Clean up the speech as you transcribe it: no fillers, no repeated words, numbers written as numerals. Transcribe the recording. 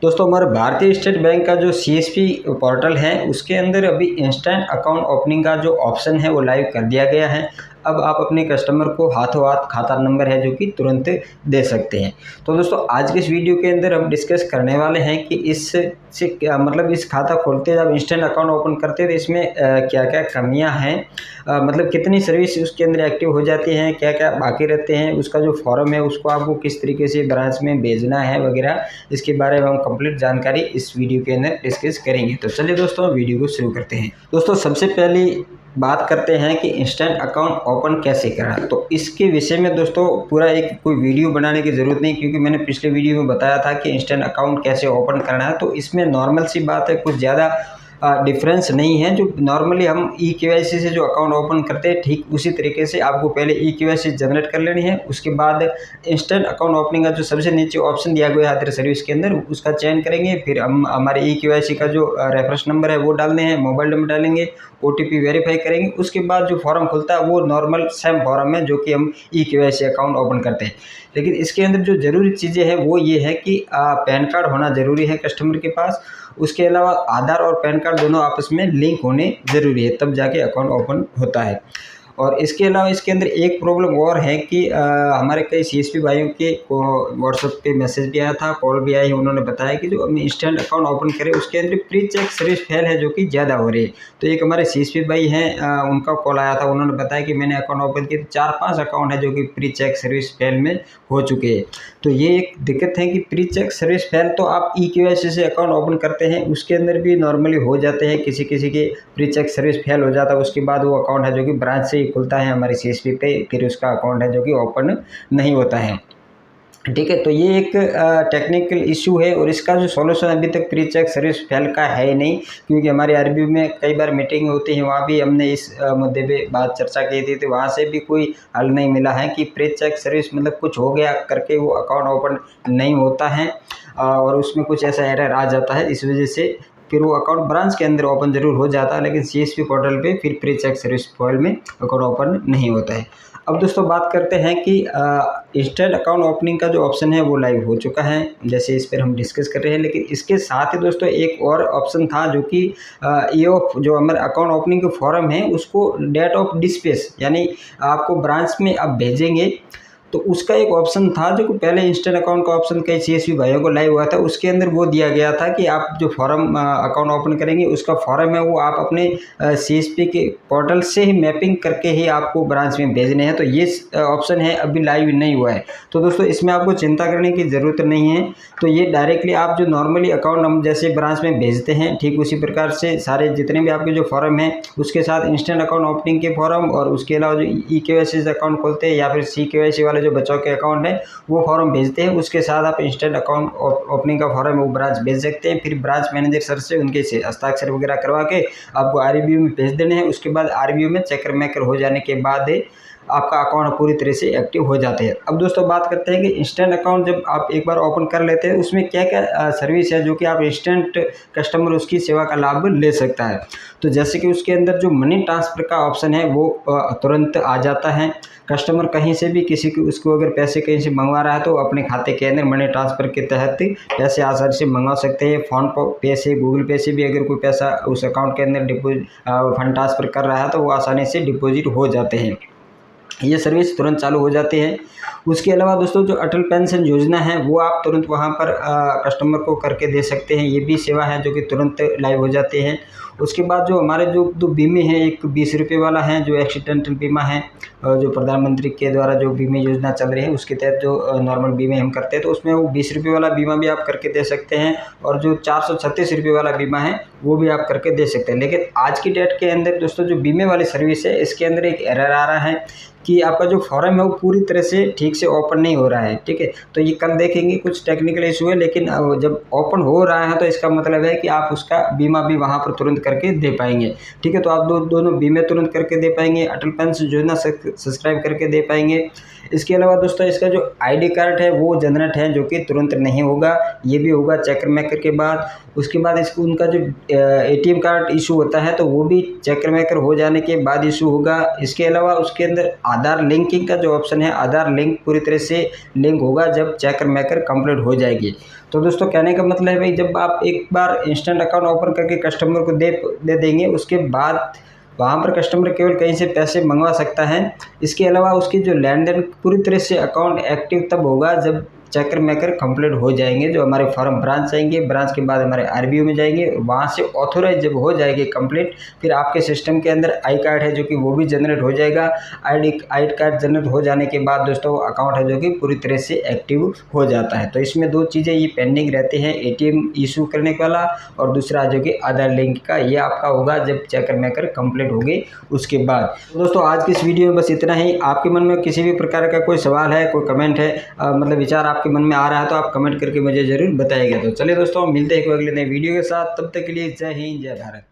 दोस्तों हमारे भारतीय स्टेट बैंक का जो सीएसपी पोर्टल है उसके अंदर अभी इंस्टेंट अकाउंट ओपनिंग का जो ऑप्शन है वो लाइव कर दिया गया है। अब आप अपने कस्टमर को हाथों हाथ खाता नंबर है जो कि तुरंत दे सकते हैं। तो दोस्तों आज के इस वीडियो के अंदर हम डिस्कस करने वाले हैं कि इससे क्या मतलब इस खाता खोलते जब इंस्टेंट अकाउंट ओपन करते हैं तो इसमें क्या क्या कमियां हैं, मतलब कितनी सर्विस उसके अंदर एक्टिव हो जाती हैं, क्या क्या बाकी रहते हैं, उसका जो फॉर्म है उसको आपको किस तरीके से ब्रांच में भेजना है वगैरह, इसके बारे में हम कंप्लीट जानकारी इस वीडियो के अंदर डिस्कस करेंगे। तो चलिए दोस्तों वीडियो को शुरू करते हैं। दोस्तों सबसे पहली बात करते हैं कि इंस्टेंट अकाउंट ओपन कैसे करना। तो इसके विषय में दोस्तों पूरा एक कोई वीडियो बनाने की ज़रूरत नहीं, क्योंकि मैंने पिछले वीडियो में बताया था कि इंस्टेंट अकाउंट कैसे ओपन करना है। तो इसमें नॉर्मल सी बात है, कुछ ज़्यादा डिफरेंस नहीं है। जो नॉर्मली हम ई-केवाईसी से जो अकाउंट ओपन करते हैं ठीक उसी तरीके से आपको पहले ई-केवाईसी जनरेट कर लेनी है। उसके बाद इंस्टेंट अकाउंट ओपनिंग का जो सबसे नीचे ऑप्शन दिया गया है अदर सर्विस के अंदर उसका चयन करेंगे। फिर हम हमारे ई-केवाईसी का जो रेफरेंस नंबर है वो डालने हैं, मोबाइल नंबर डालेंगे, OTP वेरीफाई करेंगे। उसके बाद जो फॉर्म खुलता है वो नॉर्मल सेम फॉर्म है जो कि हम ई-केवाईसी अकाउंट ओपन करते हैं। लेकिन इसके अंदर जो ज़रूरी चीज़ें हैं वो ये है कि पैन कार्ड होना ज़रूरी है कस्टमर के पास। उसके अलावा आधार और पैन कार्ड दोनों आपस में लिंक होने ज़रूरी है, तब जाके अकाउंट ओपन होता है। और इसके अलावा इसके अंदर एक प्रॉब्लम और है कि हमारे कई CSP भाइयों के व्हाट्सएप पे मैसेज भी आया था, कॉल भी आई, उन्होंने बताया कि जो हम इंस्टेंट अकाउंट ओपन करें उसके अंदर प्री चेक सर्विस फेल है जो कि ज़्यादा हो रही है। तो एक हमारे CSP भाई हैं, उनका कॉल आया था, उन्होंने बताया कि मैंने अकाउंट ओपन किए तो 4-5 अकाउंट है जो कि प्री चेक सर्विस फेल में हो चुके हैं। तो ये एक दिक्कत है कि प्री चेक सर्विस फेल तो आप ई-केवाईसी से अकाउंट ओपन करते हैं उसके अंदर भी नॉर्मली हो जाते हैं, किसी किसी के प्री चेक सर्विस फेल हो जाता है, उसके बाद वो अकाउंट है जो कि ब्रांच से खुलता है हमारे CSP पे, फिर उसका अकाउंट है जो कि ओपन नहीं होता है। ठीक है, तो ये एक टेक्निकल इशू है और इसका जो सॉल्यूशन अभी तक प्री चेक सर्विस फेल का है ही नहीं, क्योंकि हमारी RBU में कई बार मीटिंग होती है, वहाँ भी हमने इस मुद्दे पे बात चर्चा की थी, तो वहाँ से भी कोई हल नहीं मिला है कि प्री चेक सर्विस मतलब कुछ हो गया करके वो अकाउंट ओपन नहीं होता है और उसमें कुछ ऐसा एरर आ जाता है। इस वजह से फिर वो अकाउंट ब्रांच के अंदर ओपन जरूर हो जाता है, लेकिन CSP पोर्टल पे फिर प्री चेक सर्विस फेल में अकाउंट ओपन नहीं होता है। अब दोस्तों बात करते हैं कि इंस्टेंट अकाउंट ओपनिंग का जो ऑप्शन है वो लाइव हो चुका है, जैसे इस पर हम डिस्कस कर रहे हैं। लेकिन इसके साथ ही दोस्तों एक और ऑप्शन था जो कि जो हमारे अकाउंट ओपनिंग के फॉर्म है उसको डेट ऑफ डिस्पैच यानी आपको ब्रांच में अब भेजेंगे, तो उसका एक ऑप्शन था जो कि पहले इंस्टेंट अकाउंट का ऑप्शन कई CSP भाइयों को लाइव हुआ था। उसके अंदर वो दिया गया था कि आप जो फॉर्म अकाउंट ओपन करेंगे उसका फॉर्म है वो आप अपने CSP के पोर्टल से ही मैपिंग करके ही आपको ब्रांच में भेजने हैं। तो ये ऑप्शन है अभी लाइव नहीं हुआ है, तो दोस्तों इसमें आपको चिंता करने की ज़रूरत नहीं है। तो ये डायरेक्टली आप जो नॉर्मली अकाउंट हम जैसे ब्रांच में भेजते हैं ठीक उसी प्रकार से सारे जितने भी आपके जो फॉर्म हैं उसके साथ इंस्टेंट अकाउंट ओपनिंग के फॉर्म और उसके अलावा जो ई-केवाईसी से अकाउंट खोलते हैं या फिर C-KYC वाले जो बच्चों के अकाउंट है वो फॉर्म भेजते हैं, उसके साथ आप इंस्टेंट अकाउंट ओपनिंग का फॉर्म है वो ब्रांच भेज सकते हैं। फिर ब्रांच मैनेजर सर से उनके से हस्ताक्षर वगैरह करवा के आपको RBU में भेज देने हैं। उसके बाद RBU में चेकर मेकर हो जाने के बाद आपका अकाउंट पूरी तरह से एक्टिव हो जाते हैं। अब दोस्तों बात करते हैं कि इंस्टेंट अकाउंट जब आप एक बार ओपन कर लेते हैं उसमें क्या क्या सर्विस है जो कि आप इंस्टेंट कस्टमर उसकी सेवा का लाभ ले सकता है। तो जैसे कि उसके अंदर जो मनी ट्रांसफ़र का ऑप्शन है वो तुरंत आ जाता है। कस्टमर कहीं से भी किसी को उसको अगर पैसे कहीं से मंगवा रहा है तो अपने खाते के अंदर मनी ट्रांसफ़र के तहत पैसे आसानी से मंगवा सकते हैं। फ़ोन पे से, गूगल पे से भी अगर कोई पैसा उस अकाउंट के अंदर फंड ट्रांसफ़र कर रहा है तो वो आसानी से डिपॉजिट हो जाते हैं, ये सर्विस तुरंत चालू हो जाती है। उसके अलावा दोस्तों जो अटल पेंशन योजना है वो आप तुरंत वहाँ पर कस्टमर को करके दे सकते हैं, ये भी सेवा है जो कि तुरंत लाइव हो जाते हैं। उसके बाद जो हमारे जो दो बीमे हैं, एक 20 रुपये वाला है जो एक्सीडेंटल बीमा है, जो प्रधानमंत्री के द्वारा जो बीमे योजना चल रही है उसके तहत जो नॉर्मल बीमे हम करते हैं तो उसमें वो 20 रुपये वाला बीमा भी आप करके दे सकते हैं और जो 436 रुपये वाला बीमा है वो भी आप करके दे सकते हैं। लेकिन आज की डेट के अंदर दोस्तों जो बीमे वाली सर्विस है इसके अंदर एक एरर आ रहा है कि आपका जो फॉर्म है वो पूरी तरह से ठीक से ओपन नहीं हो रहा है। ठीक है, तो ये कल देखेंगे, कुछ टेक्निकल इशू है, लेकिन जब ओपन हो रहा है तो इसका मतलब है कि आप उसका बीमा भी वहाँ पर तुरंत करके दे पाएंगे। ठीक है, तो आप दोनों बीमे तुरंत करके दे पाएंगे, अटल पेंशन योजना सब्सक्राइब करके दे पाएंगे। इसके अलावा दोस्तों इसका जो आईडी कार्ड है वो जनरेट है, जो कि तुरंत नहीं होगा, ये भी होगा चेकर मेकर के बाद। उसके बाद इसको उनका जो एटीएम कार्ड इशू होता है तो वो भी चेकर मेकर हो जाने के बाद इशू होगा। इसके अलावा उसके अंदर आधार लिंकिंग का जो ऑप्शन है, आधार लिंक पूरी तरह से लिंक होगा जब चेकर मेकर कंप्लीट हो जाएगी। तो दोस्तों कहने का मतलब है भाई, जब आप एक बार इंस्टेंट अकाउंट ओपन करके कस्टमर को दे देंगे, उसके बाद वहाँ पर कस्टमर केवल कहीं से पैसे मंगवा सकता है। इसके अलावा उसकी जो लेन देन पूरी तरह से अकाउंट एक्टिव तब होगा जब चेकर मेकर कंप्लीट हो जाएंगे। जो हमारे फॉर्म ब्रांच आएंगे, ब्रांच के बाद हमारे आरबीओ में जाएंगे, वहाँ से ऑथोराइज जब हो जाएगी कंप्लीट, फिर आपके सिस्टम के अंदर आई कार्ड है जो कि वो भी जनरेट हो जाएगा। आई कार्ड जनरेट हो जाने के बाद दोस्तों अकाउंट है जो कि पूरी तरह से एक्टिव हो जाता है। तो इसमें दो चीज़ें ये पेंडिंग रहते हैं, एटीएम इशू करने वाला और दूसरा जो कि आधार लिंक का, ये आपका होगा जब चेकर मेकर कंप्लीट हो गई उसके बाद। दोस्तों आज की इस वीडियो में बस इतना ही। आपके मन में किसी भी प्रकार का कोई सवाल है, कोई कमेंट है, मतलब विचार आपके मन में आ रहा है तो आप कमेंट करके मुझे ज़रूर बताइएगा। तो चलिए दोस्तों मिलते हैं एक अगले नए वीडियो के साथ, तब तक के लिए जय हिंद जय भारत।